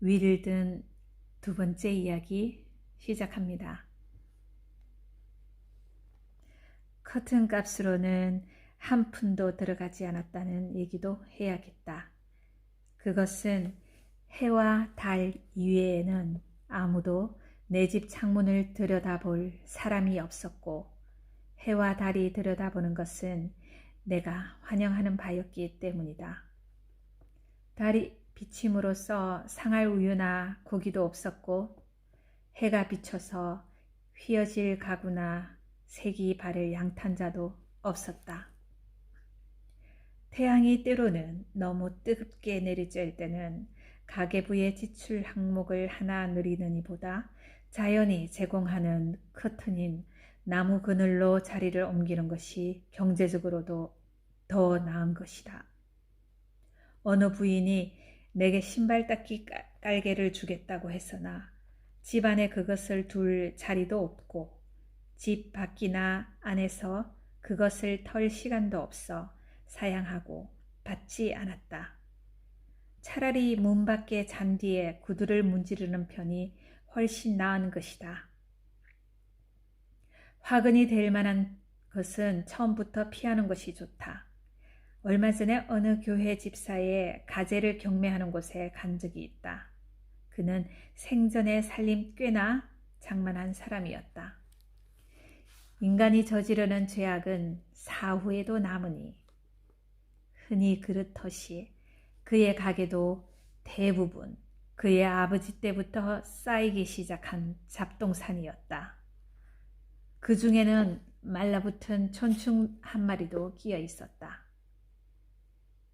위를 든 두 번째 이야기 시작합니다. 커튼 값으로는 한 푼도 들어가지 않았다는 얘기도 해야겠다. 그것은 해와 달 이외에는 아무도 내 집 창문을 들여다볼 사람이 없었고, 해와 달이 들여다보는 것은 내가 환영하는 바였기 때문이다. 달이 비침으로써 상할 우유나 고기도 없었고, 해가 비쳐서 휘어질 가구나 색이 바를 양탄자도 없었다. 태양이 때로는 너무 뜨겁게 내리쬐을 때는 가계부의 지출 항목을 하나 누리느니 보다 자연이 제공하는 커튼인 나무 그늘로 자리를 옮기는 것이 경제적으로도 더 나은 것이다. 어느 부인이 내게 신발 닦기 깔개를 주겠다고 했으나 집 안에 그것을 둘 자리도 없고 집 밖이나 안에서 그것을 털 시간도 없어 사양하고 받지 않았다. 차라리 문 밖의 잔디에 구두를 문지르는 편이 훨씬 나은 것이다. 화근이 될 만한 것은 처음부터 피하는 것이 좋다. 얼마 전에 어느 교회 집사의 가재를 경매하는 곳에 간 적이 있다. 그는 생전에 살림 꽤나 장만한 사람이었다. 인간이 저지르는 죄악은 사후에도 남으니 흔히 그렇듯이 그의 가게도 대부분 그의 아버지 때부터 쌓이기 시작한 잡동산이었다. 그 중에는 말라붙은 촌충 한 마리도 끼어 있었다.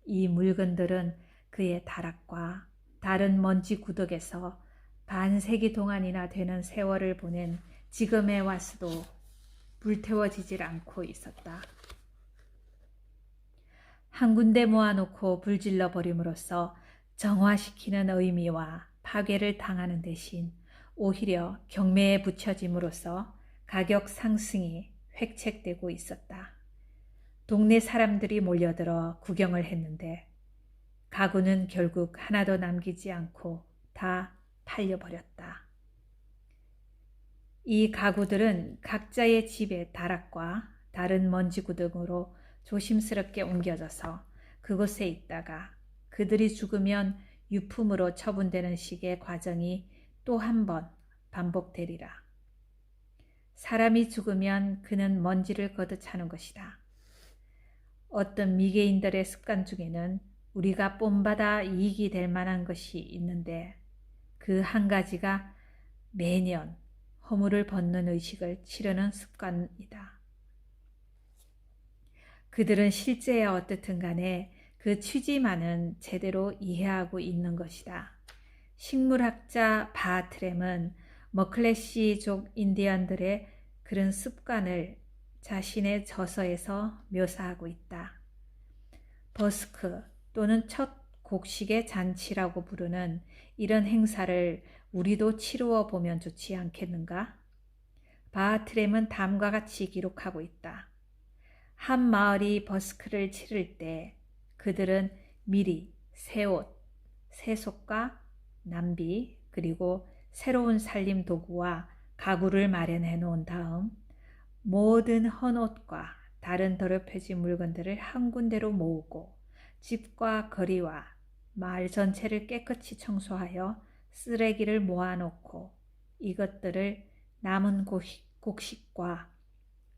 이 물건들은 그의 다락과 다른 먼지 구덕에서 반세기 동안이나 되는 세월을 보낸 지금에 와서도 불태워지질 않고 있었다. 한 군데 모아놓고 불질러 버림으로써 정화시키는 의미와 파괴를 당하는 대신 오히려 경매에 붙여짐으로써 가격 상승이 획책되고 있었다. 동네 사람들이 몰려들어 구경을 했는데 가구는 결국 하나도 남기지 않고 다 팔려버렸다. 이 가구들은 각자의 집의 다락과 다른 먼지구 등으로 조심스럽게 옮겨져서 그곳에 있다가 그들이 죽으면 유품으로 처분되는 식의 과정이 또 한 번 반복되리라. 사람이 죽으면 그는 먼지를 거듭 차는 것이다. 어떤 미개인들의 습관 중에는 우리가 본받아 이익이 될 만한 것이 있는데 그 한 가지가 매년 허물을 벗는 의식을 치르는 습관이다. 그들은 실제야 어떻든 간에 그 취지만은 제대로 이해하고 있는 것이다. 식물학자 바트렘은 머클래시족 인디언들의 그런 습관을 자신의 저서에서 묘사하고 있다. 버스크 또는 첫 곡식의 잔치라고 부르는 이런 행사를 우리도 치루어 보면 좋지 않겠는가? 바하트렘은 다음과 같이 기록하고 있다. 한 마을이 버스크를 치를 때 그들은 미리 새 옷, 새 속과 남비 그리고 새로운 살림 도구와 가구를 마련해 놓은 다음 모든 헌옷과 다른 더럽혀진 물건들을 한 군데로 모으고 집과 거리와 마을 전체를 깨끗이 청소하여 쓰레기를 모아놓고 이것들을 남은 곡식과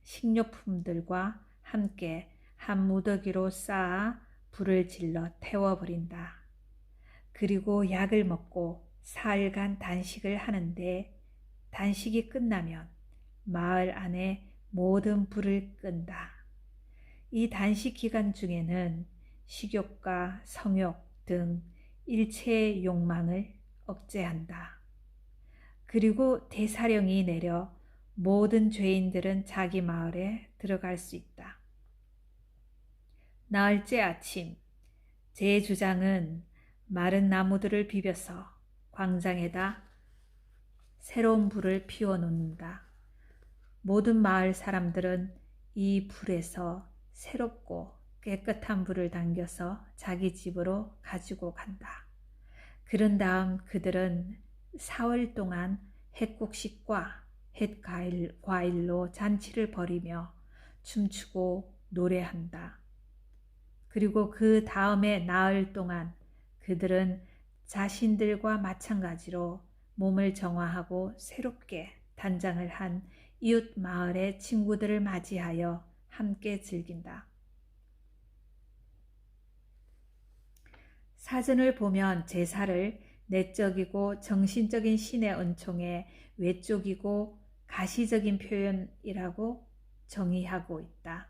식료품들과 함께 한 무더기로 쌓아 불을 질러 태워버린다. 그리고 약을 먹고 사흘간 단식을 하는데 단식이 끝나면 마을 안에 모든 불을 끈다. 이 단식 기간 중에는 식욕과 성욕 등 일체의 욕망을 억제한다. 그리고 대사령이 내려 모든 죄인들은 자기 마을에 들어갈 수 있다. 나흘째 아침, 제 주장은 마른 나무들을 비벼서 광장에다 새로운 불을 피워놓는다. 모든 마을 사람들은 이 불에서 새롭고 깨끗한 불을 당겨서 자기 집으로 가지고 간다. 그런 다음 그들은 4월 동안 햇곡식과 햇과일로 잔치를 벌이며 춤추고 노래한다. 그리고 그 다음에 나흘 동안 그들은 자신들과 마찬가지로 몸을 정화하고 새롭게 단장을 한 이웃 마을의 친구들을 맞이하여 함께 즐긴다. 사전을 보면 제사를 내적이고 정신적인 신의 은총의 외적이고 가시적인 표현이라고 정의하고 있다.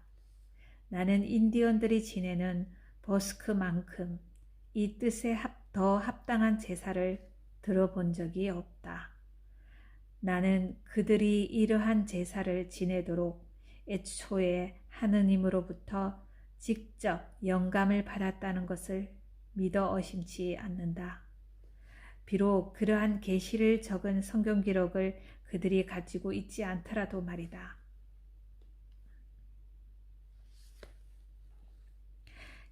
나는 인디언들이 지내는 버스크만큼 이 뜻에 더 합당한 제사를 들어본 적이 없다. 나는 그들이 이러한 제사를 지내도록 애초에 하느님으로부터 직접 영감을 받았다는 것을 믿어 의심치 않는다. 비록 그러한 계시를 적은 성경 기록을 그들이 가지고 있지 않더라도 말이다.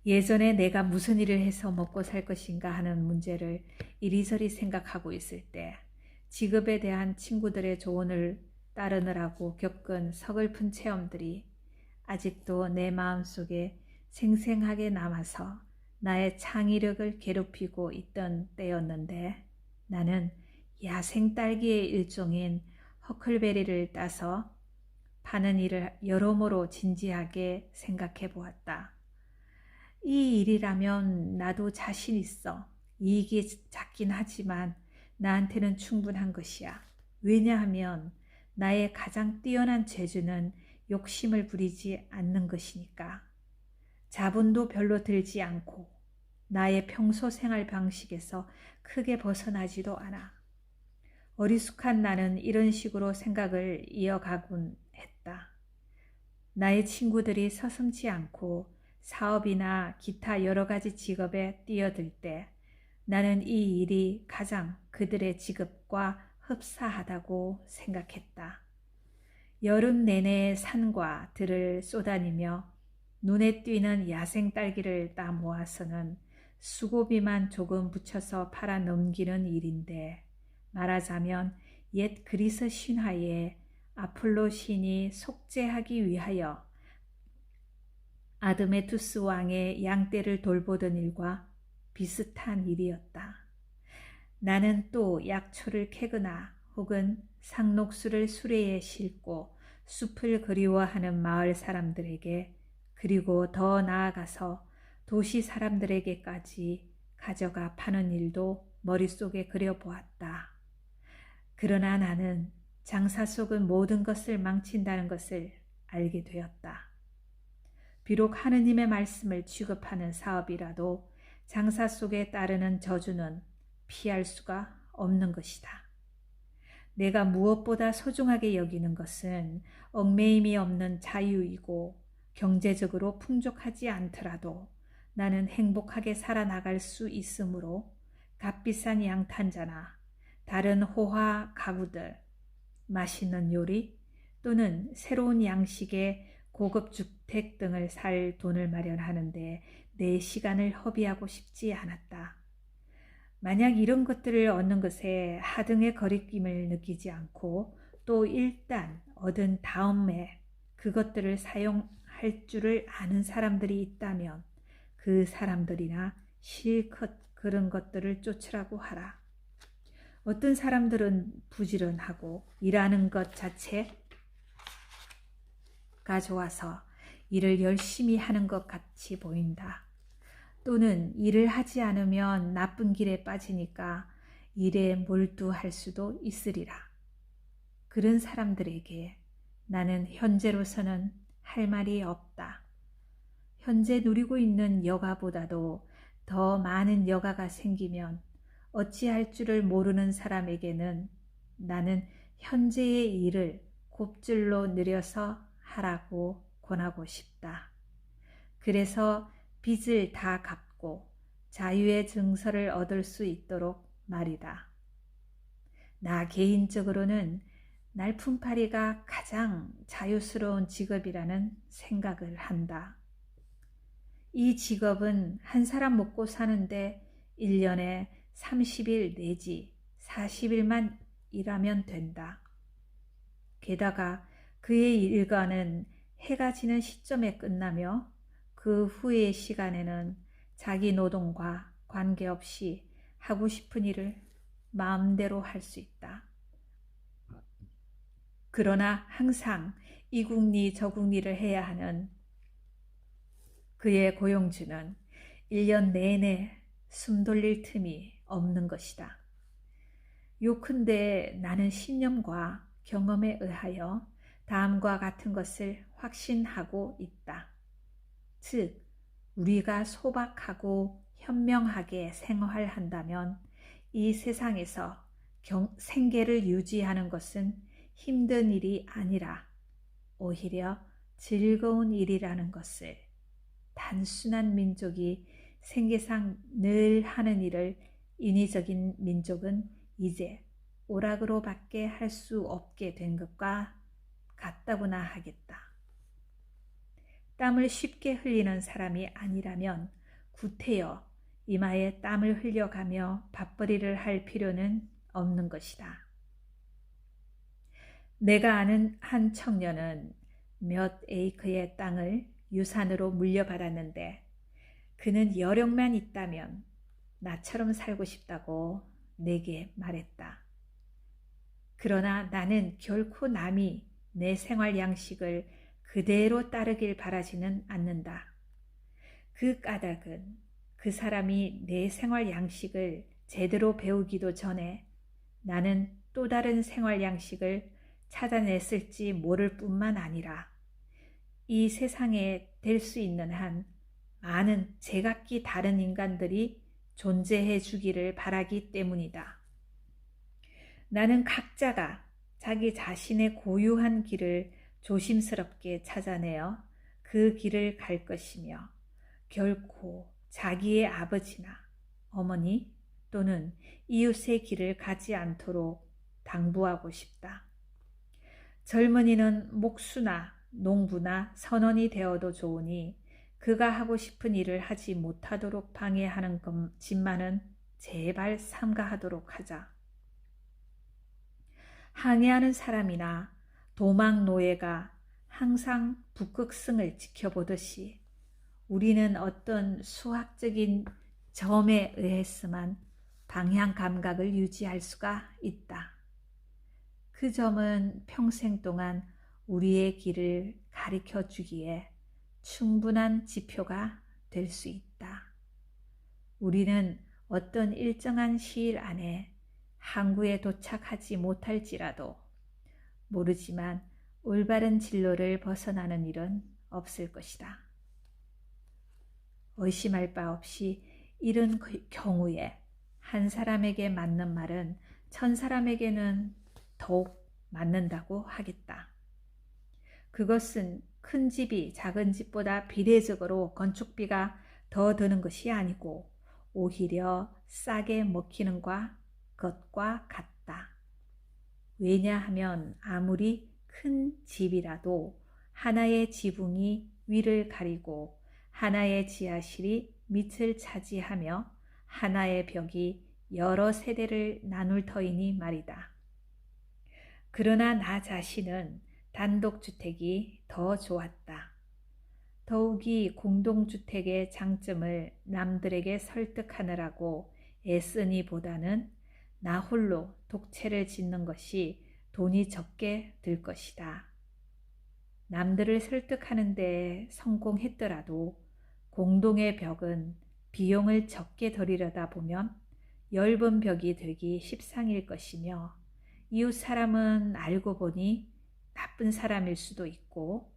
예전에 내가 무슨 일을 해서 먹고 살 것인가 하는 문제를 이리저리 생각하고 있을 때 직업에 대한 친구들의 조언을 따르느라고 겪은 서글픈 체험들이 아직도 내 마음속에 생생하게 남아서 나의 창의력을 괴롭히고 있던 때였는데 나는 야생 딸기의 일종인 허클베리를 따서 파는 일을 여러모로 진지하게 생각해 보았다. 이 일이라면 나도 자신 있어. 이익이 작긴 하지만 나한테는 충분한 것이야. 왜냐하면 나의 가장 뛰어난 재주는 욕심을 부리지 않는 것이니까. 자본도 별로 들지 않고 나의 평소 생활 방식에서 크게 벗어나지도 않아. 어리숙한 나는 이런 식으로 생각을 이어가곤 했다. 나의 친구들이 서슴지 않고 사업이나 기타 여러 가지 직업에 뛰어들 때 나는 이 일이 가장 그들의 직업과 흡사하다고 생각했다. 여름 내내 산과 들을 쏘다니며 눈에 띄는 야생 딸기를 따 모아서는 수고비만 조금 붙여서 팔아 넘기는 일인데 말하자면 옛 그리스 신화에 아폴로 신이 속죄하기 위하여 아드메투스 왕의 양떼를 돌보던 일과 비슷한 일이었다. 나는 또 약초를 캐거나 혹은 상록수를 수레에 싣고 숲을 그리워하는 마을 사람들에게 그리고 더 나아가서 도시 사람들에게까지 가져가 파는 일도 머릿속에 그려보았다. 그러나 나는 장사 속은 모든 것을 망친다는 것을 알게 되었다. 비록 하느님의 말씀을 취급하는 사업이라도 장사 속에 따르는 저주는 피할 수가 없는 것이다. 내가 무엇보다 소중하게 여기는 것은 얽매임이 없는 자유이고 경제적으로 풍족하지 않더라도 나는 행복하게 살아나갈 수 있으므로 값비싼 양탄자나 다른 호화 가구들, 맛있는 요리 또는 새로운 양식의 고급 주택 등을 살 돈을 마련하는데 내 시간을 허비하고 싶지 않았다. 만약 이런 것들을 얻는 것에 하등의 거리낌을 느끼지 않고 또 일단 얻은 다음에 그것들을 사용할 줄을 아는 사람들이 있다면 그 사람들이나 실컷 그런 것들을 쫓으라고 하라. 어떤 사람들은 부지런하고 일하는 것 자체가 좋아서 일을 열심히 하는 것 같이 보인다. 또는 일을 하지 않으면 나쁜 길에 빠지니까 일에 몰두할 수도 있으리라. 그런 사람들에게 나는 현재로서는 할 말이 없다. 현재 누리고 있는 여가보다도 더 많은 여가가 생기면 어찌할 줄을 모르는 사람에게는 나는 현재의 일을 곱줄로 늘여서 하라고 권하고 싶다. 그래서 빚을 다 갚고 자유의 증서를 얻을 수 있도록 말이다. 나 개인적으로는 날품팔이가 가장 자유스러운 직업이라는 생각을 한다. 이 직업은 한 사람 먹고 사는데 1년에 30일 내지 40일만 일하면 된다. 게다가 그의 일과는 해가 지는 시점에 끝나며 그 후의 시간에는 자기 노동과 관계없이 하고 싶은 일을 마음대로 할 수 있다. 그러나 항상 이국리 저국리를 해야 하는 그의 고용주는 1년 내내 숨 돌릴 틈이 없는 것이다. 요컨대 나는 신념과 경험에 의하여 다음과 같은 것을 확신하고 있다. 즉, 우리가 소박하고 현명하게 생활한다면 이 세상에서 생계를 유지하는 것은 힘든 일이 아니라 오히려 즐거운 일이라는 것을, 단순한 민족이 생계상 늘 하는 일을 인위적인 민족은 이제 오락으로밖에 할 수 없게 된 것과 같다고나 하겠다. 땀을 쉽게 흘리는 사람이 아니라면 구태여 이마에 땀을 흘려가며 밥벌이를 할 필요는 없는 것이다. 내가 아는 한 청년은 몇 에이크의 땅을 유산으로 물려받았는데 그는 여력만 있다면 나처럼 살고 싶다고 내게 말했다. 그러나 나는 결코 남이 내 생활 양식을 그대로 따르길 바라지는 않는다. 그 까닭은 그 사람이 내 생활 양식을 제대로 배우기도 전에 나는 또 다른 생활 양식을 찾아냈을지 모를 뿐만 아니라 이 세상에 될 수 있는 한 많은 제각기 다른 인간들이 존재해 주기를 바라기 때문이다. 나는 각자가 자기 자신의 고유한 길을 조심스럽게 찾아내어 그 길을 갈 것이며 결코 자기의 아버지나 어머니 또는 이웃의 길을 가지 않도록 당부하고 싶다. 젊은이는 목수나 농부나 선원이 되어도 좋으니 그가 하고 싶은 일을 하지 못하도록 방해하는 짓만은 제발 삼가하도록 하자. 항해하는 사람이나 도망 노예가 항상 북극성을 지켜보듯이 우리는 어떤 수학적인 점에 의해서만 방향 감각을 유지할 수가 있다. 그 점은 평생 동안 우리의 길을 가리켜 주기에 충분한 지표가 될 수 있다. 우리는 어떤 일정한 시일 안에 항구에 도착하지 못할지라도 모르지만 올바른 진로를 벗어나는 일은 없을 것이다. 의심할 바 없이 이런 경우에 한 사람에게 맞는 말은 1000사람에게는 더욱 맞는다고 하겠다. 그것은 큰 집이 작은 집보다 비례적으로 건축비가 더 드는 것이 아니고 오히려 싸게 먹히는 것과 같다. 왜냐하면 아무리 큰 집이라도 하나의 지붕이 위를 가리고 하나의 지하실이 밑을 차지하며 하나의 벽이 여러 세대를 나눌 터이니 말이다. 그러나 나 자신은 단독주택이 더 좋았다. 더욱이 공동주택의 장점을 남들에게 설득하느라고 애쓰니보다는 나 홀로 독채를 짓는 것이 돈이 적게 들 것이다. 남들을 설득하는 데 성공했더라도 공동의 벽은 비용을 적게 들이려다 보면 엷은 벽이 되기 십상일 것이며 이웃 사람은 알고 보니 나쁜 사람일 수도 있고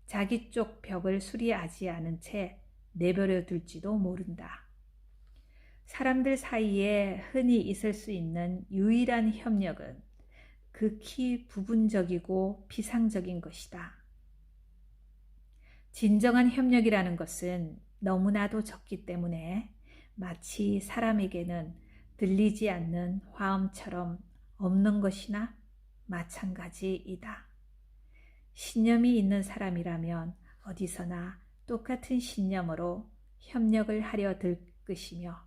자기 쪽 벽을 수리하지 않은 채 내버려 둘지도 모른다. 사람들 사이에 흔히 있을 수 있는 유일한 협력은 극히 부분적이고 비상적인 것이다. 진정한 협력이라는 것은 너무나도 적기 때문에 마치 사람에게는 들리지 않는 화음처럼 없는 것이나 마찬가지이다. 신념이 있는 사람이라면 어디서나 똑같은 신념으로 협력을 하려 들 것이며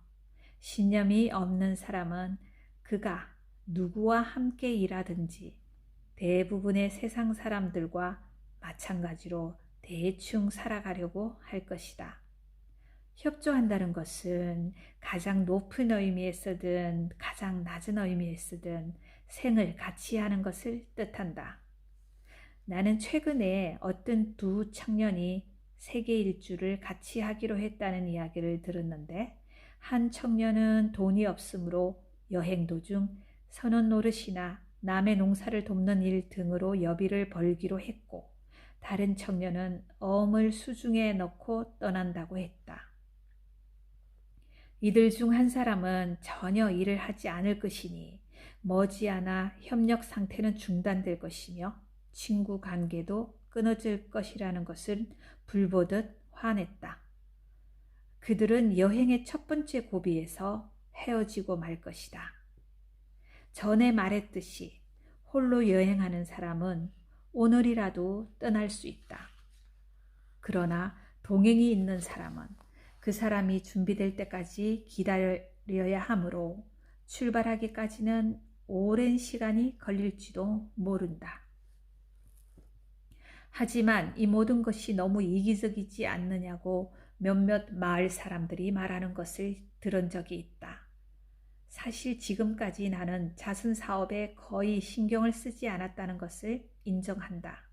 신념이 없는 사람은 그가 누구와 함께 일하든지 대부분의 세상 사람들과 마찬가지로 대충 살아가려고 할 것이다. 협조한다는 것은 가장 높은 의미에 쓰든 가장 낮은 의미에 쓰든 생을 같이 하는 것을 뜻한다. 나는 최근에 어떤 두 청년이 세계 일주를 같이 하기로 했다는 이야기를 들었는데, 한 청년은 돈이 없으므로 여행 도중 선원 노릇이나 남의 농사를 돕는 일 등으로 여비를 벌기로 했고, 다른 청년은 어음을 수중에 넣고 떠난다고 했다. 이들 중 한 사람은 전혀 일을 하지 않을 것이니 머지않아 협력 상태는 중단될 것이며 친구 관계도 끊어질 것이라는 것은 불보듯 화냈다. 그들은 여행의 첫 번째 고비에서 헤어지고 말 것이다. 전에 말했듯이 홀로 여행하는 사람은 오늘이라도 떠날 수 있다. 그러나 동행이 있는 사람은 그 사람이 준비될 때까지 기다려야 하므로 출발하기까지는 오랜 시간이 걸릴지도 모른다. 하지만 이 모든 것이 너무 이기적이지 않느냐고 몇몇 마을 사람들이 말하는 것을 들은 적이 있다. 사실 지금까지 나는 자선 사업에 거의 신경을 쓰지 않았다는 것을 인정한다.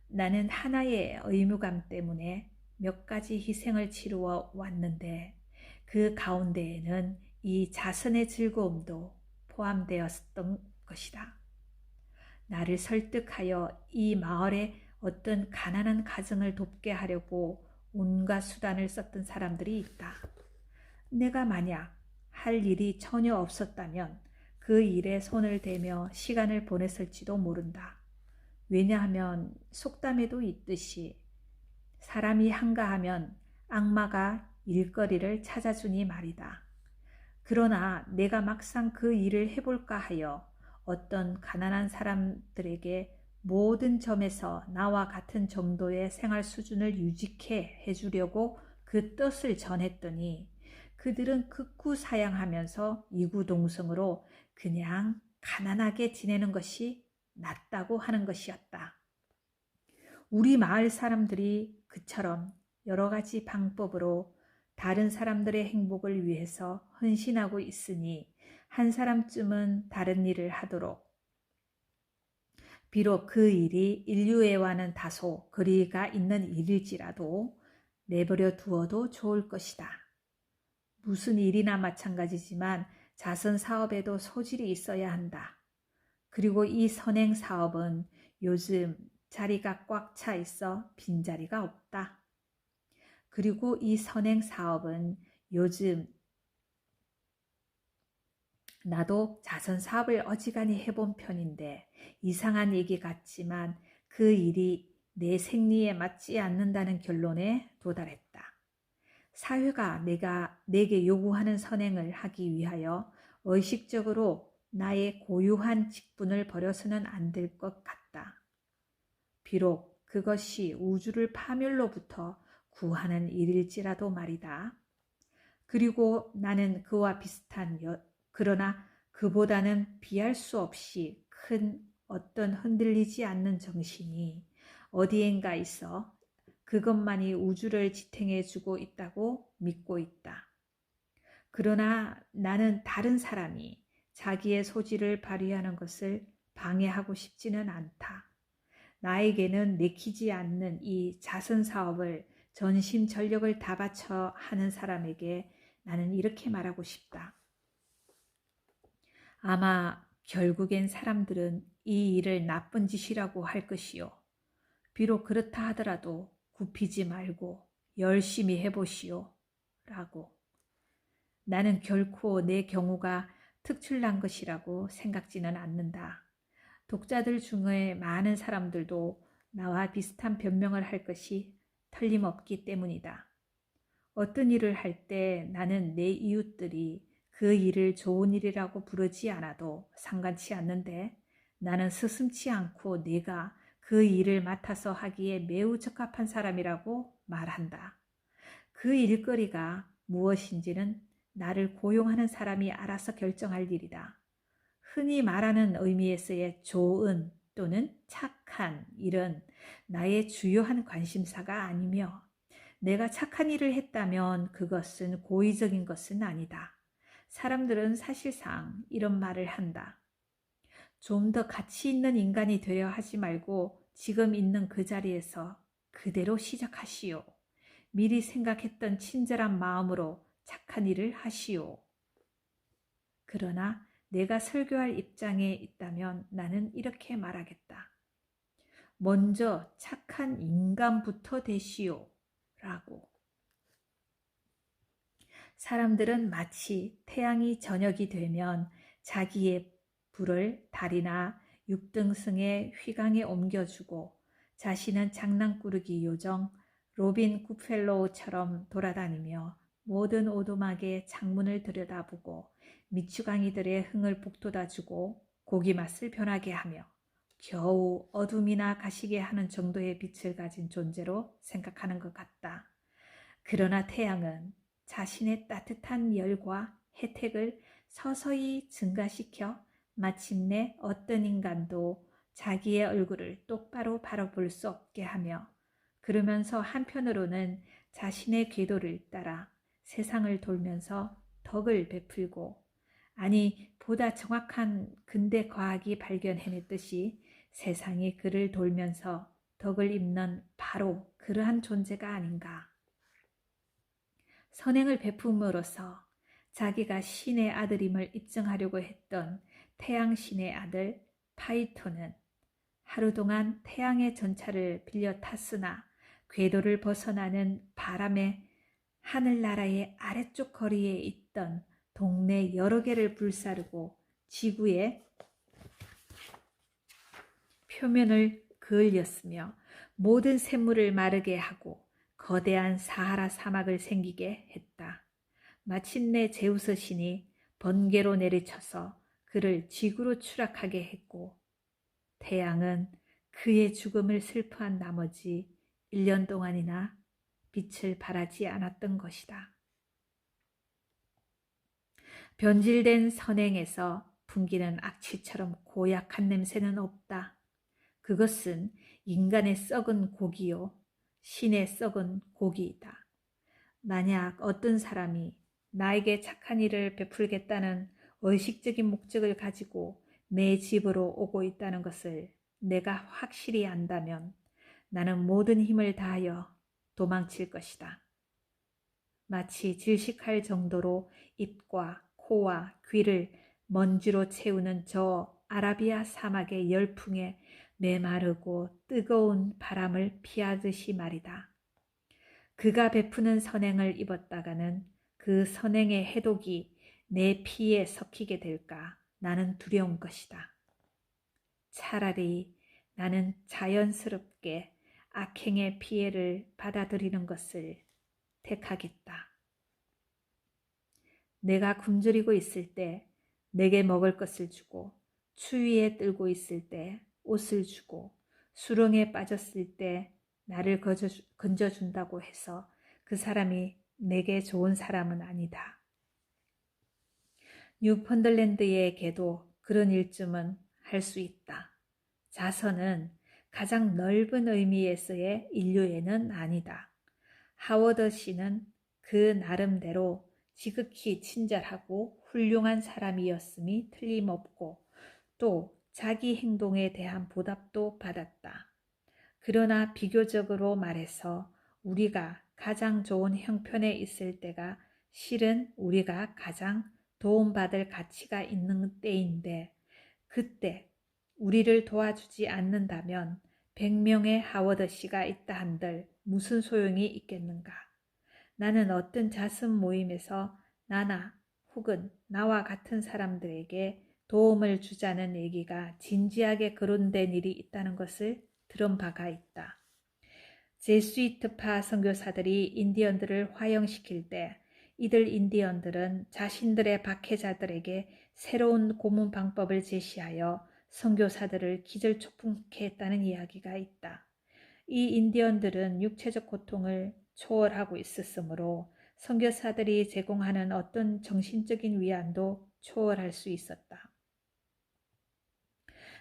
나는 하나의 의무감 때문에 몇 가지 희생을 치루어 왔는데 그 가운데에는 이 자선의 즐거움도 포함되었던 것이다. 나를 설득하여 이 마을의 어떤 가난한 가정을 돕게 하려고 온갖 수단을 썼던 사람들이 있다. 내가 만약 할 일이 전혀 없었다면 그 일에 손을 대며 시간을 보냈을지도 모른다. 왜냐하면 속담에도 있듯이 사람이 한가하면 악마가 일거리를 찾아주니 말이다. 그러나 내가 막상 그 일을 해볼까 하여 어떤 가난한 사람들에게 모든 점에서 나와 같은 정도의 생활 수준을 유지케 해주려고 그 뜻을 전했더니 그들은 극구사양하면서 이구동성으로 그냥 가난하게 지내는 것이 낫다고 하는 것이었다. 우리 마을 사람들이 그처럼 여러 가지 방법으로 다른 사람들의 행복을 위해서 헌신하고 있으니 한 사람쯤은 다른 일을 하도록, 비록 그 일이 인류애와는 다소 거리가 있는 일일지라도 내버려 두어도 좋을 것이다. 무슨 일이나 마찬가지지만 자선 사업에도 소질이 있어야 한다. 그리고 이 선행 사업은 요즘 자리가 꽉 차 있어 빈자리가 없다. 그리고 이 선행 사업은 요즘 나도 자선 사업을 어지간히 해본 편인데 이상한 얘기 같지만 그 일이 내 생리에 맞지 않는다는 결론에 도달했다. 사회가 내게 요구하는 선행을 하기 위하여 의식적으로 나의 고유한 직분을 버려서는 안 될 것 같다. 비록 그것이 우주를 파멸로부터 구하는 일일지라도 말이다. 그리고 나는 그와 비슷한 그러나 그보다는 비할 수 없이 큰 어떤 흔들리지 않는 정신이 어디엔가 있어 그것만이 우주를 지탱해 주고 있다고 믿고 있다. 그러나 나는 다른 사람이 자기의 소질을 발휘하는 것을 방해하고 싶지는 않다. 나에게는 내키지 않는 이 자선 사업을 전심전력을 다 바쳐 하는 사람에게 나는 이렇게 말하고 싶다. 아마 결국엔 사람들은 이 일을 나쁜 짓이라고 할 것이요. 비록 그렇다 하더라도 굽히지 말고 열심히 해보시오. 라고. 나는 결코 내 경우가 특출난 것이라고 생각지는 않는다. 독자들 중에 많은 사람들도 나와 비슷한 변명을 할 것이 틀림없기 때문이다. 어떤 일을 할 때 나는 내 이웃들이 그 일을 좋은 일이라고 부르지 않아도 상관치 않는데 나는 스승치 않고 내가 그 일을 맡아서 하기에 매우 적합한 사람이라고 말한다. 그 일거리가 무엇인지는 나를 고용하는 사람이 알아서 결정할 일이다. 흔히 말하는 의미에서의 좋은 또는 착한 일은 나의 주요한 관심사가 아니며 내가 착한 일을 했다면 그것은 고의적인 것은 아니다. 사람들은 사실상 이런 말을 한다. 좀 더 가치 있는 인간이 되려 하지 말고 지금 있는 그 자리에서 그대로 시작하시오. 미리 생각했던 친절한 마음으로 착한 일을 하시오. 그러나 내가 설교할 입장에 있다면 나는 이렇게 말하겠다. 먼저 착한 인간부터 되시오. 라고. 사람들은 마치 태양이 저녁이 되면 자기의 불을 달이나 육등승의 휘강에 옮겨주고 자신은 장난꾸러기 요정 로빈 굿펠로우처럼 돌아다니며 모든 오두막의 창문을 들여다보고 미추강이들의 흥을 북돋아주고 고기 맛을 변하게 하며 겨우 어둠이나 가시게 하는 정도의 빛을 가진 존재로 생각하는 것 같다. 그러나 태양은 자신의 따뜻한 열과 혜택을 서서히 증가시켜 마침내 어떤 인간도 자기의 얼굴을 똑바로 바라볼 수 없게 하며 그러면서 한편으로는 자신의 궤도를 따라 세상을 돌면서 덕을 베풀고 아니 보다 정확한 근대 과학이 발견해냈듯이 세상이 그를 돌면서 덕을 입는 바로 그러한 존재가 아닌가. 선행을 베품으로써 자기가 신의 아들임을 입증하려고 했던 태양신의 아들 파이토는 하루 동안 태양의 전차를 빌려 탔으나 궤도를 벗어나는 바람에 하늘나라의 아래쪽 거리에 있던 동네 여러 개를 불사르고 지구의 표면을 그을렸으며 모든 샘물을 마르게 하고 거대한 사하라 사막을 생기게 했다. 마침내 제우스 신이 번개로 내리쳐서 그를 지구로 추락하게 했고 태양은 그의 죽음을 슬퍼한 나머지 1년 동안이나 빛을 발하지 않았던 것이다. 변질된 선행에서 풍기는 악취처럼 고약한 냄새는 없다. 그것은 인간의 썩은 고기요 신의 썩은 고기이다. 만약 어떤 사람이 나에게 착한 일을 베풀겠다는 의식적인 목적을 가지고 내 집으로 오고 있다는 것을 내가 확실히 안다면 나는 모든 힘을 다하여 도망칠 것이다. 마치 질식할 정도로 입과 코와 귀를 먼지로 채우는 저 아라비아 사막의 열풍에 메마르고 뜨거운 바람을 피하듯이 말이다. 그가 베푸는 선행을 입었다가는 그 선행의 해독이 내 피에 섞이게 될까 나는 두려운 것이다. 차라리 나는 자연스럽게 악행의 피해를 받아들이는 것을 택하겠다. 내가 굶주리고 있을 때 내게 먹을 것을 주고 추위에 떨고 있을 때 옷을 주고 수렁에 빠졌을 때 나를 건져준다고 해서 그 사람이 내게 좋은 사람은 아니다. 뉴펀들랜드의 개도 그런 일쯤은 할 수 있다. 자선은 가장 넓은 의미에서의 인류애는 아니다. 하워드 씨는 그 나름대로 지극히 친절하고 훌륭한 사람이었음이 틀림없고 또 자기 행동에 대한 보답도 받았다. 그러나 비교적으로 말해서 우리가 가장 좋은 형편에 있을 때가 실은 우리가 가장 도움받을 가치가 있는 때인데 그때 우리를 도와주지 않는다면 100명의 하워드 씨가 있다 한들 무슨 소용이 있겠는가. 나는 어떤 자선 모임에서 나나 혹은 나와 같은 사람들에게 도움을 주자는 얘기가 진지하게 거론된 일이 있다는 것을 들은 바가 있다. 제수이트파 선교사들이 인디언들을 화형시킬 때 이들 인디언들은 자신들의 박해자들에게 새로운 고문 방법을 제시하여 선교사들을 기절초풍케 했다는 이야기가 있다. 이 인디언들은 육체적 고통을 초월하고 있었으므로 선교사들이 제공하는 어떤 정신적인 위안도 초월할 수 있었다.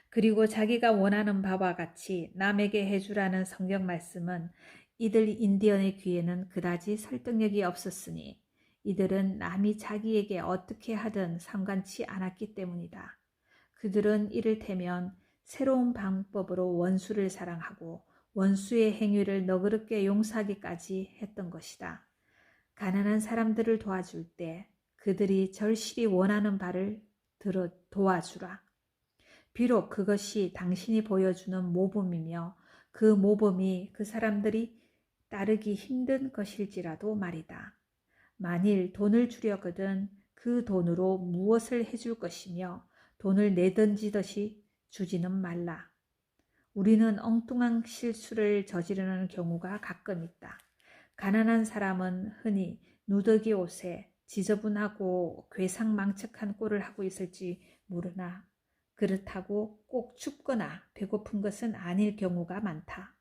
그리고 자기가 원하는 바와 같이 남에게 해주라는 성경 말씀은 이들 인디언의 귀에는 그다지 설득력이 없었으니 이들은 남이 자기에게 어떻게 하든 상관치 않았기 때문이다. 그들은 이를테면 새로운 방법으로 원수를 사랑하고 원수의 행위를 너그럽게 용서하기까지 했던 것이다. 가난한 사람들을 도와줄 때 그들이 절실히 원하는 바를 도와주라. 비록 그것이 당신이 보여주는 모범이며 그 모범이 그 사람들이 따르기 힘든 것일지라도 말이다. 만일 돈을 주려거든 그 돈으로 무엇을 해줄 것이며 돈을 내던지듯이 주지는 말라. 우리는 엉뚱한 실수를 저지르는 경우가 가끔 있다. 가난한 사람은 흔히 누더기 옷에 지저분하고 괴상망측한 꼴을 하고 있을지 모르나 그렇다고 꼭 춥거나 배고픈 것은 아닐 경우가 많다.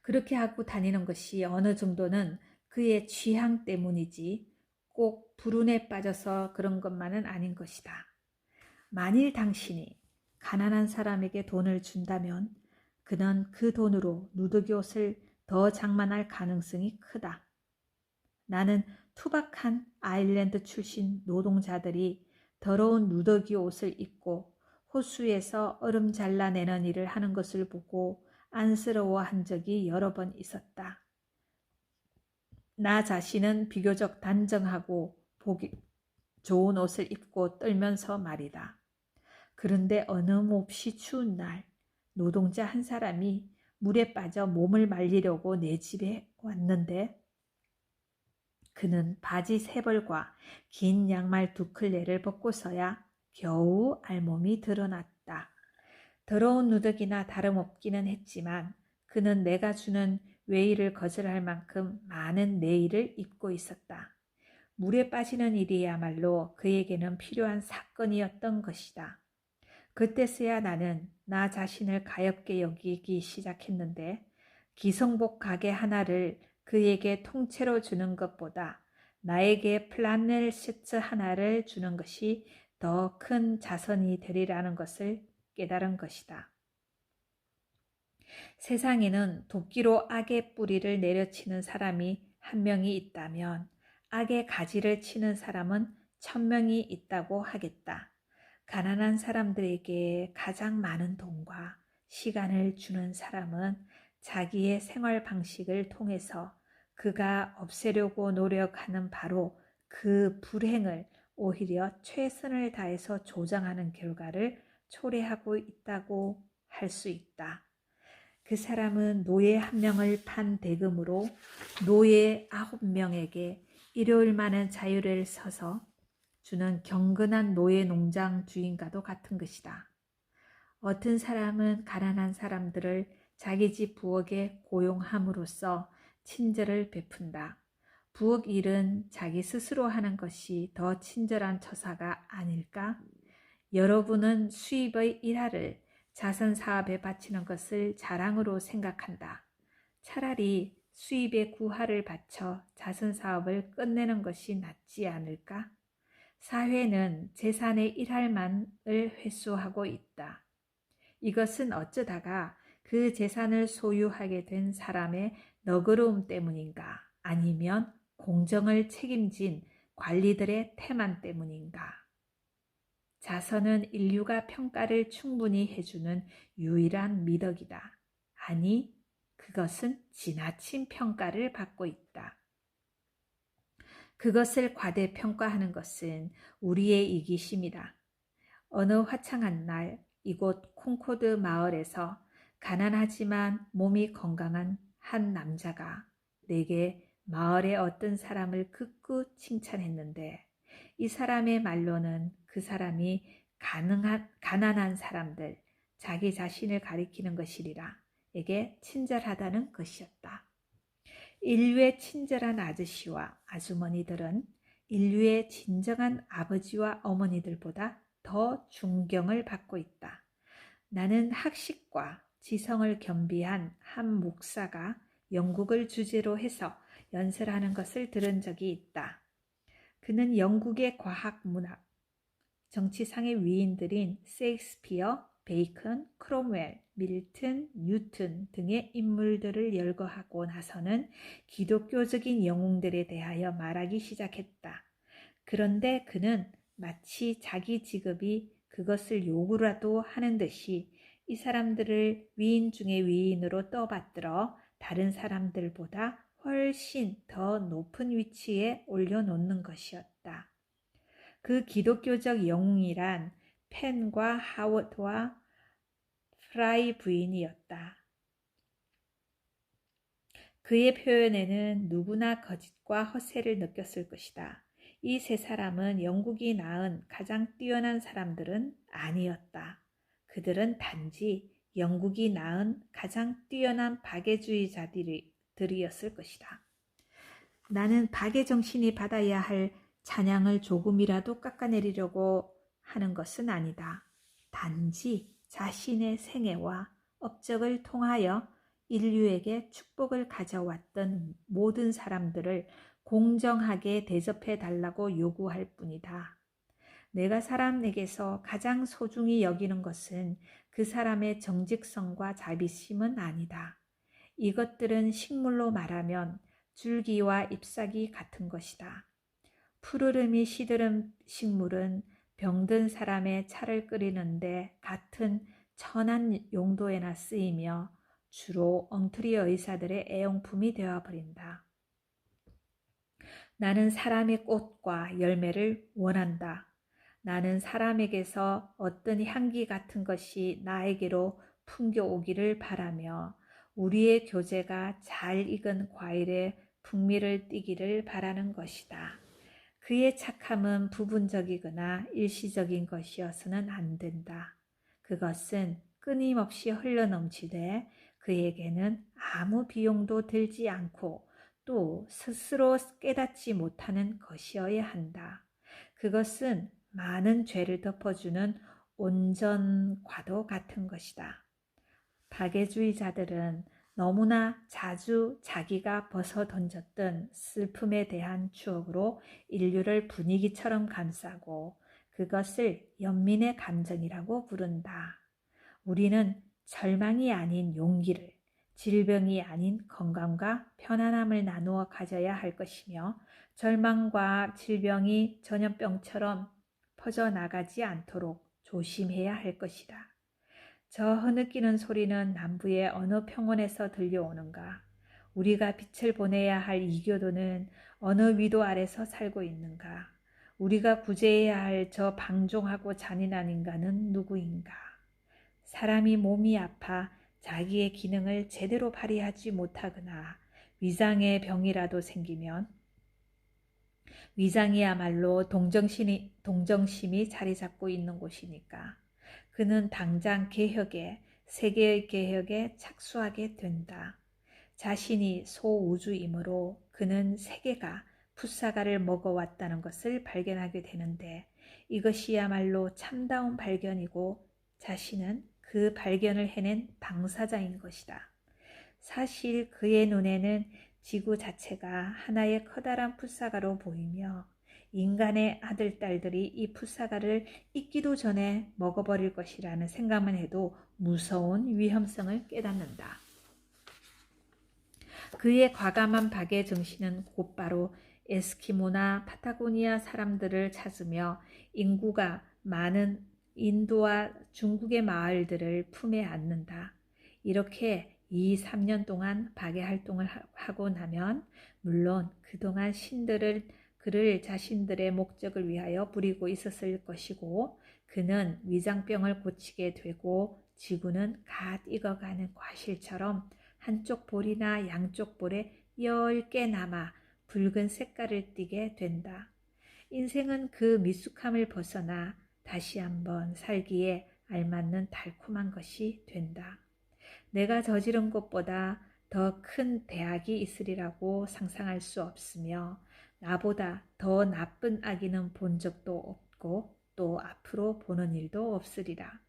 그렇게 하고 다니는 것이 어느 정도는 그의 취향 때문이지 꼭 불운에 빠져서 그런 것만은 아닌 것이다. 만일 당신이 가난한 사람에게 돈을 준다면 그는 그 돈으로 누더기 옷을 더 장만할 가능성이 크다. 나는 투박한 아일랜드 출신 노동자들이 더러운 누더기 옷을 입고 호수에서 얼음 잘라내는 일을 하는 것을 보고 안쓰러워한 적이 여러 번 있었다. 나 자신은 비교적 단정하고 보기 좋은 옷을 입고 떨면서 말이다. 그런데 어느 몹시 추운 날 노동자 한 사람이 물에 빠져 몸을 말리려고 내 집에 왔는데 그는 바지 3벌과 긴 양말 2켤레를 벗고서야 겨우 알몸이 드러났다. 더러운 누더기나 다름없기는 했지만 그는 내가 주는 외의를 거절할 만큼 많은 내의를 입고 있었다. 물에 빠지는 일이야말로 그에게는 필요한 사건이었던 것이다. 그때서야 나는 나 자신을 가엾게 여기기 시작했는데 기성복 가게 하나를 그에게 통째로 주는 것보다 나에게 플라넬 셔츠 하나를 주는 것이 더 큰 자선이 되리라는 것을 깨달은 것이다. 세상에는 도끼로 악의 뿌리를 내려치는 사람이 1명이 있다면 악의 가지를 치는 사람은 1000명이 있다고 하겠다. 가난한 사람들에게 가장 많은 돈과 시간을 주는 사람은 자기의 생활 방식을 통해서 그가 없애려고 노력하는 바로 그 불행을 오히려 최선을 다해서 조장하는 결과를 초래하고 있다고 할 수 있다. 그 사람은 노예 1명을 판 대금으로 노예 9명에게 일요일만은 자유를 서서 주는 경건한 노예 농장 주인과도 같은 것이다. 어떤 사람은 가난한 사람들을 자기 집 부엌에 고용함으로써 친절을 베푼다. 부엌 일은 자기 스스로 하는 것이 더 친절한 처사가 아닐까? 여러분은 수입의 일화를 자선사업에 바치는 것을 자랑으로 생각한다. 차라리 수입의 9화를 바쳐 자선사업을 끝내는 것이 낫지 않을까? 사회는 재산의 1할만을 회수하고 있다. 이것은 어쩌다가 그 재산을 소유하게 된 사람의 너그러움 때문인가? 아니면 공정을 책임진 관리들의 태만 때문인가? 자선은 인류가 평가를 충분히 해주는 유일한 미덕이다. 아니, 그것은 지나친 평가를 받고 있다. 그것을 과대평가하는 것은 우리의 이기심이다. 어느 화창한 날 이곳 콩코드 마을에서 가난하지만 몸이 건강한 한 남자가 내게 마을의 어떤 사람을 극구 칭찬했는데 이 사람의 말로는 그 사람이 가난한 사람들, 자기 자신을 가리키는 것이리라 에게 친절하다는 것이었다. 인류의 친절한 아저씨와 아주머니들은 인류의 진정한 아버지와 어머니들보다 더 존경을 받고 있다. 나는 학식과 지성을 겸비한 한 목사가 영국을 주제로 해서 연설하는 것을 들은 적이 있다. 그는 영국의 과학, 문학, 정치상의 위인들인 셰익스피어, 베이컨, 크롬웰, 밀튼, 뉴튼 등의 인물들을 열거하고 나서는 기독교적인 영웅들에 대하여 말하기 시작했다. 그런데 그는 마치 자기 직업이 그것을 요구라도 하는 듯이 이 사람들을 위인 중의 위인으로 떠받들어 다른 사람들보다 훨씬 더 높은 위치에 올려놓는 것이었다. 그 기독교적 영웅이란 펜과 하워드와 프라이 부인이었다. 그의 표현에는 누구나 거짓과 허세를 느꼈을 것이다. 이 세 사람은 영국이 낳은 가장 뛰어난 사람들은 아니었다. 그들은 단지 영국이 낳은 가장 뛰어난 박애주의자들이었을 것이다. 나는 박애 정신이 받아야 할 찬양을 조금이라도 깎아내리려고 하는 것은 아니다. 단지 자신의 생애와 업적을 통하여 인류에게 축복을 가져왔던 모든 사람들을 공정하게 대접해 달라고 요구할 뿐이다. 내가 사람에게서 가장 소중히 여기는 것은 그 사람의 정직성과 자비심은 아니다. 이것들은 식물로 말하면 줄기와 잎사귀 같은 것이다. 푸르름이 시드른 식물은 병든 사람의 차를 끓이는데 같은 천한 용도에나 쓰이며 주로 엉터리 의사들의 애용품이 되어버린다. 나는 사람의 꽃과 열매를 원한다. 나는 사람에게서 어떤 향기 같은 것이 나에게로 풍겨오기를 바라며 우리의 교제가 잘 익은 과일에 풍미를 띠기를 바라는 것이다. 그의 착함은 부분적이거나 일시적인 것이어서는 안 된다. 그것은 끊임없이 흘러넘치되 그에게는 아무 비용도 들지 않고 또 스스로 깨닫지 못하는 것이어야 한다. 그것은 많은 죄를 덮어주는 온전과도 같은 것이다. 박애주의자들은 너무나 자주 자기가 벗어 던졌던 슬픔에 대한 추억으로 인류를 분위기처럼 감싸고 그것을 연민의 감정이라고 부른다. 우리는 절망이 아닌 용기를, 질병이 아닌 건강과 편안함을 나누어 가져야 할 것이며 절망과 질병이 전염병처럼 퍼져나가지 않도록 조심해야 할 것이다. 저 흐느끼는 소리는 남부의 어느 평원에서 들려오는가? 우리가 빛을 보내야 할 이교도는 어느 위도 아래서 살고 있는가? 우리가 구제해야 할 저 방종하고 잔인한 인간은 누구인가? 사람이 몸이 아파 자기의 기능을 제대로 발휘하지 못하거나 위장의 병이라도 생기면 위장이야말로 동정심이 자리 잡고 있는 곳이니까 그는 당장 개혁에, 세계의 개혁에 착수하게 된다. 자신이 소우주이므로 그는 세계가 풋사과를 먹어왔다는 것을 발견하게 되는데 이것이야말로 참다운 발견이고 자신은 그 발견을 해낸 당사자인 것이다. 사실 그의 눈에는 지구 자체가 하나의 커다란 풋사과로 보이며 인간의 아들, 딸들이 이 풋사과를 익기도 전에 먹어버릴 것이라는 생각만 해도 무서운 위험성을 깨닫는다. 그의 과감한 박애 정신은 곧바로 에스키모나 파타고니아 사람들을 찾으며 인구가 많은 인도와 중국의 마을들을 품에 안는다. 이렇게 2-3년 동안 박애 활동을 하고 나면 물론 그동안 신들을 그를 자신들의 목적을 위하여 부리고 있었을 것이고 그는 위장병을 고치게 되고 지구는 갓 익어가는 과실처럼 한쪽 볼이나 양쪽 볼에 10개 남아 붉은 색깔을 띠게 된다. 인생은 그 미숙함을 벗어나 다시 한번 살기에 알맞는 달콤한 것이 된다. 내가 저지른 것보다 더 큰 대악이 있으리라고 상상할 수 없으며 나보다 더 나쁜 악인은 본 적도 없고 또 앞으로 보는 일도 없으리라.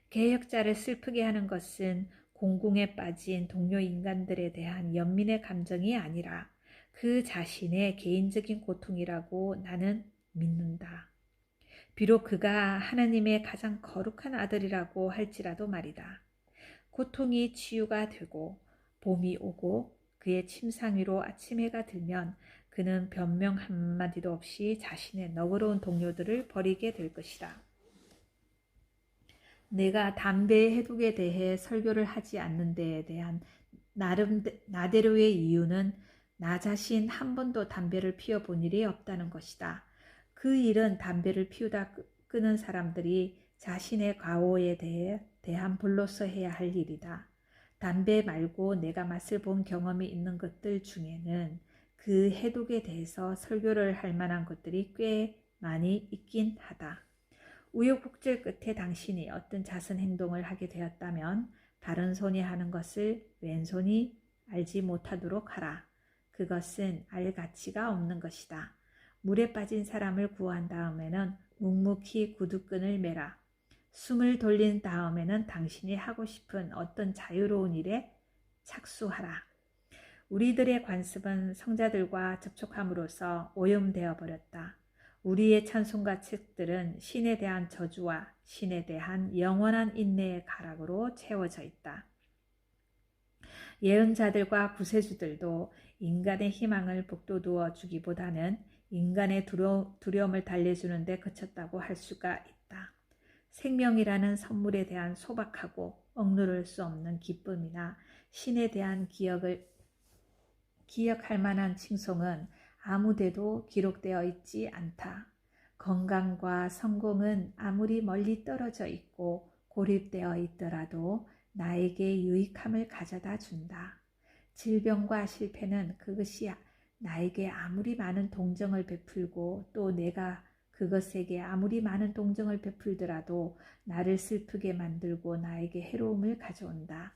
개혁자를 슬프게 하는 것은 공궁에 빠진 동료 인간들에 대한 연민의 감정이 아니라 그 자신의 개인적인 고통이라고 나는 믿는다. 비록 그가 하나님의 가장 거룩한 아들이라고 할지라도 말이다. 고통이 치유가 되고 봄이 오고 그의 침상 위로 아침 해가 들면 그는 변명 한마디도 없이 자신의 너그러운 동료들을 버리게 될 것이다. 내가 담배 해독에 대해 설교를 하지 않는 데에 대한 나대로의 이유는 나 자신 한 번도 담배를 피워본 일이 없다는 것이다. 그 일은 담배를 피우다 끄는 사람들이 자신의 과오에 대한 불로서 해야 할 일이다. 담배 말고 내가 맛을 본 경험이 있는 것들 중에는 그 해독에 대해서 설교를 할 만한 것들이 꽤 많이 있긴 하다. 우여곡절 끝에 당신이 어떤 자선 행동을 하게 되었다면 바른 손이 하는 것을 왼손이 알지 못하도록 하라. 그것은 알 가치가 없는 것이다. 물에 빠진 사람을 구한 다음에는 묵묵히 구두끈을 매라. 숨을 돌린 다음에는 당신이 하고 싶은 어떤 자유로운 일에 착수하라. 우리들의 관습은 성자들과 접촉함으로써 오염되어 버렸다. 우리의 찬송가 책들은 신에 대한 저주와 신에 대한 영원한 인내의 가락으로 채워져 있다. 예언자들과 구세주들도 인간의 희망을 북돋워 주기보다는 인간의 두려움을 달래주는 데 그쳤다고 할 수가 있다. 생명이라는 선물에 대한 소박하고 억누를 수 없는 기쁨이나 신에 대한 기억할 만한 칭송은 아무데도 기록되어 있지 않다. 건강과 성공은 아무리 멀리 떨어져 있고 고립되어 있더라도 나에게 유익함을 가져다 준다. 질병과 실패는 그것이 나에게 아무리 많은 동정을 베풀고 또 내가 그것에게 아무리 많은 동정을 베풀더라도 나를 슬프게 만들고 나에게 해로움을 가져온다.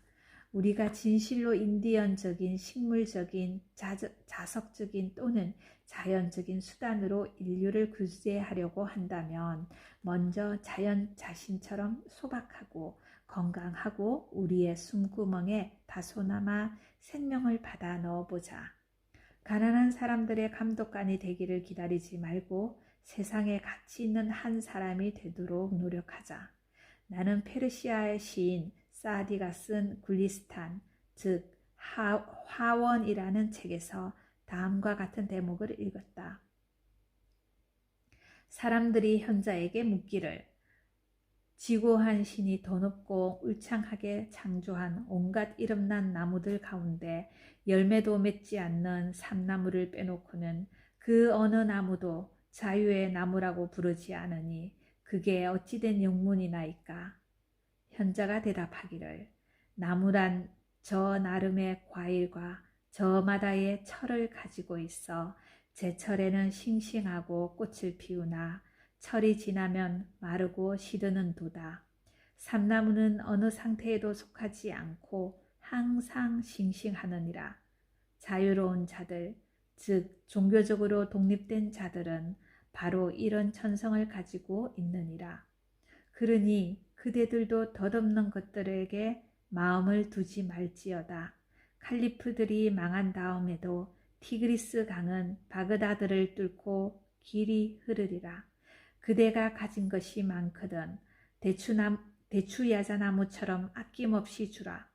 우리가 진실로 인디언적인, 식물적인, 자석적인 또는 자연적인 수단으로 인류를 구제하려고 한다면 먼저 자연 자신처럼 소박하고 건강하고 우리의 숨구멍에 다소나마 생명을 받아 넣어보자. 가난한 사람들의 감독관이 되기를 기다리지 말고 세상에 가치 있는 한 사람이 되도록 노력하자. 나는 페르시아의 시인 사디가 쓴 굴리스탄, 즉 화원이라는 책에서 다음과 같은 대목을 읽었다. 사람들이 현자에게 묻기를 지고한 신이 더 높고 울창하게 창조한 온갖 이름난 나무들 가운데 열매도 맺지 않는 삼나무를 빼놓고는 그 어느 나무도 자유의 나무라고 부르지 않으니 그게 어찌된 영문이나이까. 현자가 대답하기를 나무란 저 나름의 과일과 저마다의 철을 가지고 있어 제철에는 싱싱하고 꽃을 피우나 철이 지나면 마르고 시드는 도다. 삼나무는 어느 상태에도 속하지 않고 항상 싱싱하느니라. 자유로운 자들, 즉 종교적으로 독립된 자들은 바로 이런 천성을 가지고 있느니라. 그러니 그대들도 덧없는 것들에게 마음을 두지 말지어다. 칼리프들이 망한 다음에도 티그리스 강은 바그다드를 뚫고 길이 흐르리라. 그대가 가진 것이 많거든 대추야자나무처럼 아낌없이 주라.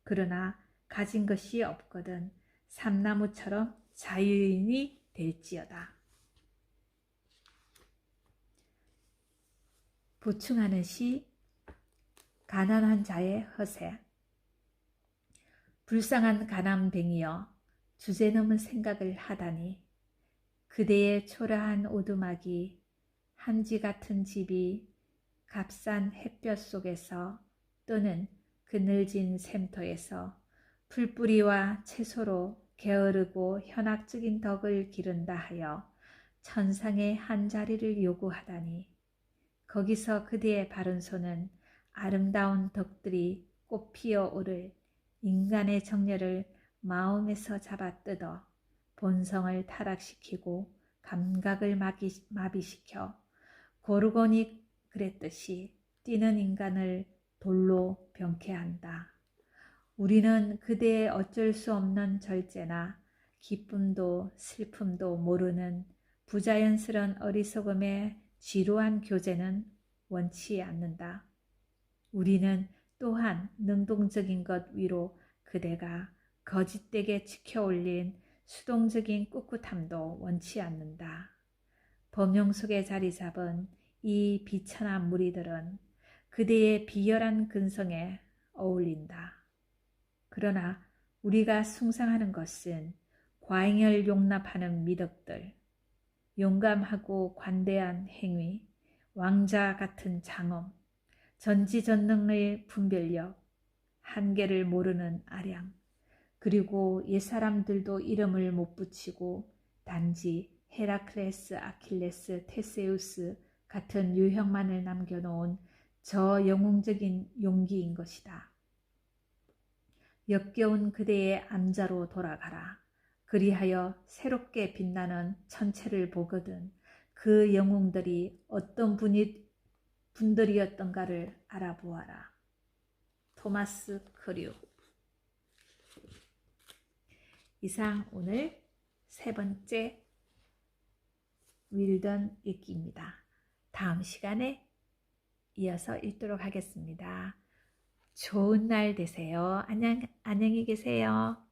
그러나 가진 것이 없거든 삼나무처럼 자유인이 될지어다. 보충하는 시 가난한 자의 허세. 불쌍한 가난뱅이여 주제넘은 생각을 하다니 그대의 초라한 오두막이 한지 같은 집이 값싼 햇볕 속에서 또는 그늘진 샘터에서 풀뿌리와 채소로 게으르고 현학적인 덕을 기른다 하여 천상의 한 자리를 요구하다니 거기서 그대의 바른 손은 아름다운 덕들이 꽃피어 오를 인간의 정열을 마음에서 잡아뜯어 본성을 타락시키고 감각을 마비시켜 고르곤이 그랬듯이 뛰는 인간을 돌로 병케한다. 우리는 그대의 어쩔 수 없는 절제나 기쁨도 슬픔도 모르는 부자연스런 어리석음의 지루한 교제는 원치 않는다. 우리는 또한 능동적인 것 위로 그대가 거짓되게 지켜올린 수동적인 꿋꿋함도 원치 않는다. 범용 속에 자리 잡은 이 비천한 무리들은 그대의 비열한 근성에 어울린다. 그러나 우리가 숭상하는 것은 과잉을 용납하는 미덕들, 용감하고 관대한 행위, 왕자 같은 장엄, 전지전능의 분별력, 한계를 모르는 아량, 그리고 옛사람들도 이름을 못 붙이고 단지 헤라클레스, 아킬레스, 테세우스 같은 유형만을 남겨놓은 저 영웅적인 용기인 것이다. 역겨운 그대의 암자로 돌아가라. 그리하여 새롭게 빛나는 천체를 보거든 그 영웅들이 어떤 분들이었던가를 알아보아라. 토마스 크류. 이상 오늘 세 번째 윌던 읽기입니다. 다음 시간에 이어서 읽도록 하겠습니다. 좋은 날 되세요. 안녕히 계세요.